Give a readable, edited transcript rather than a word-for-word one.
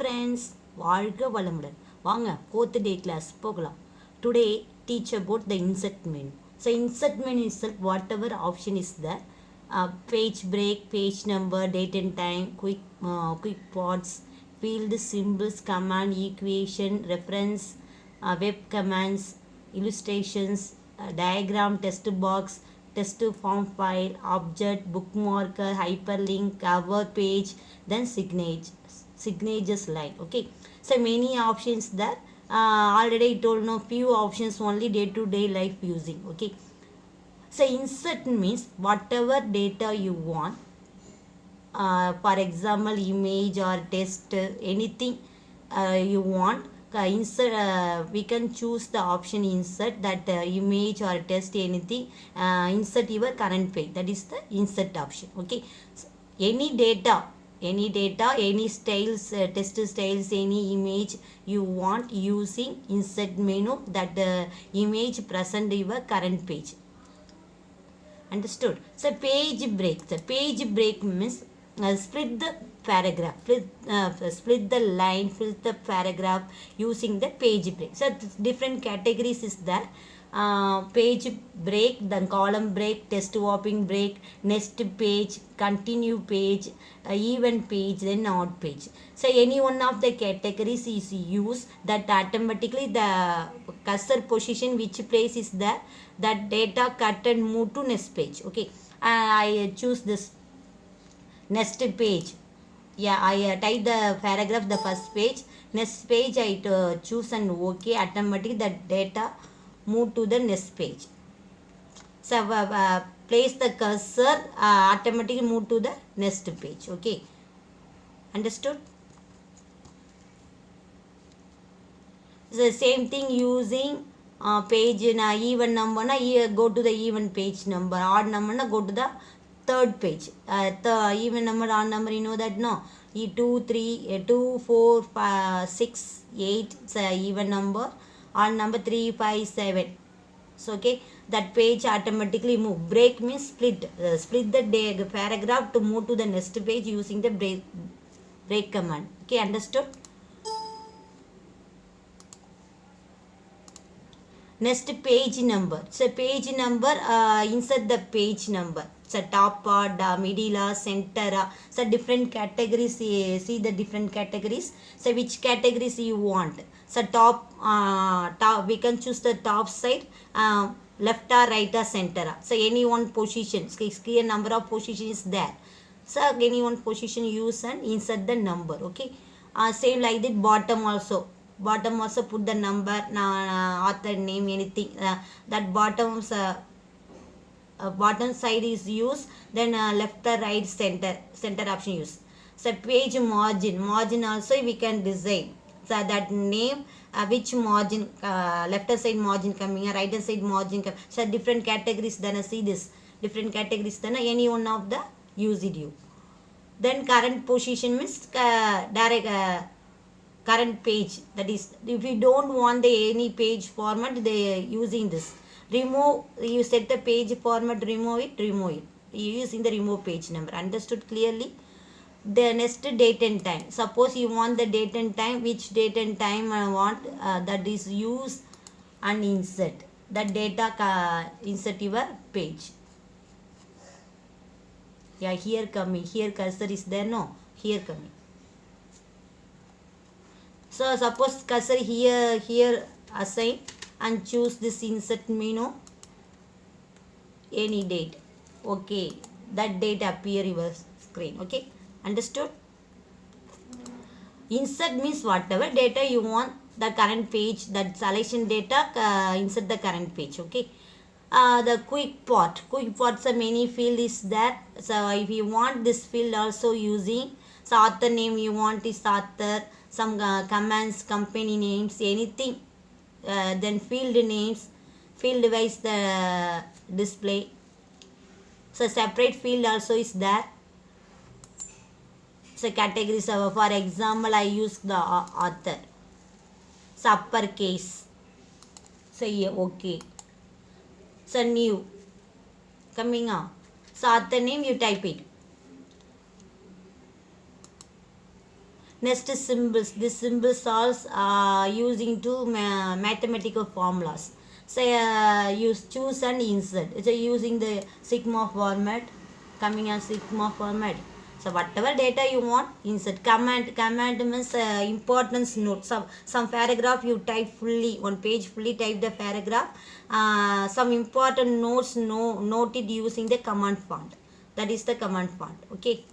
Friends, வாழ்க வளமுடன். வாங்க fourth day class போகலாம். Today teach about the insert menu. So insert menu itself, whatever option is there, page break, page number, date and time, quick parts, field, symbols, command, equation, reference, web commands, illustrations, diagram, text box, text form file, object, bookmarker, hyperlink, cover page, then signatures line. Okay, so many options there. Already I told no few options only day to day life using. Okay, so insert means whatever data you want, for example image or text, anything you want, insert, we can choose the option insert that image or text, anything, insert your current page, that is the insert option. Okay, so any data, any styles, text styles, any image you want using insert menu, that image present your current page. Understood? So page break, the page break means split the paragraph, split the line, fill the paragraph using the page break. So different categories is there. Page break, then column break, text swapping break, next page, continue page, even page, then odd page. So any one of the categories is used, that automatically the cursor position which place is there, that data cut and move to next page. Okay, I choose this next page. Yeah, I type the paragraph, the first page, next page I choose and okay, automatically the data move to the next page. So place the cursor, automatically move to the next page. Okay, understood? The same thing using page na even number na go to the even page number, odd number na go to the third page. Even number, odd number, you know that, no? 2 3 2 4 5 6 8, it's a even number, odd number 3 5 7. So okay, that page automatically move. Break means split, split the paragraph to move to the next page using the break command. Okay, understood? Next, page number. So page number, insert the page number. So top part, middle, center. So different categories, see the different categories. So which categories you want. So top, we can choose the top side, left or right or center. So any one position, clear number of positions there. So any one position use and insert the number. Okay, same like the bottom also. Bottom also put the number, author name, anything, that bottom side is used, then left or right, center option use. So page margin also we can design, so that name, which margin, left side margin coming, right side margin coming. So different categories, then see this different categories, then any one of the use it you. Then current position means direct current page, that is if you don't want the any page format, they using this. Remove, you set the page format, remove it, you using the remove page number. Understood clearly? The next, date and time. Suppose you want the date and time, which date and time I want, that is use and insert that data, insert your page. Yeah, here coming, here cursor is there, no, here coming. So suppose cursor here assign and choose this insert menu, any date. Okay, that date appear your screen. Okay, understood? Insert means whatever data you want, the current page, that selection data, insert the current page. Okay, the quick parts, a many field is there. So if you want this field also using, so author name you want is author, some commands, company names, anything, then field names, field wise the display. So separate field also is there. So categories, for example I use the author, so uppercase, so yeah, okay. So new coming up, so author name you type it. Next is symbols. This symbols are using to mathematical formulas. Say use choose and insert. It's using the sigma format, coming as sigma format. So whatever data you want, insert. Command means importance note. Some paragraph you type fully, one page fully type the paragraph. Some important notes noted using the command font. That is the command font. Okay.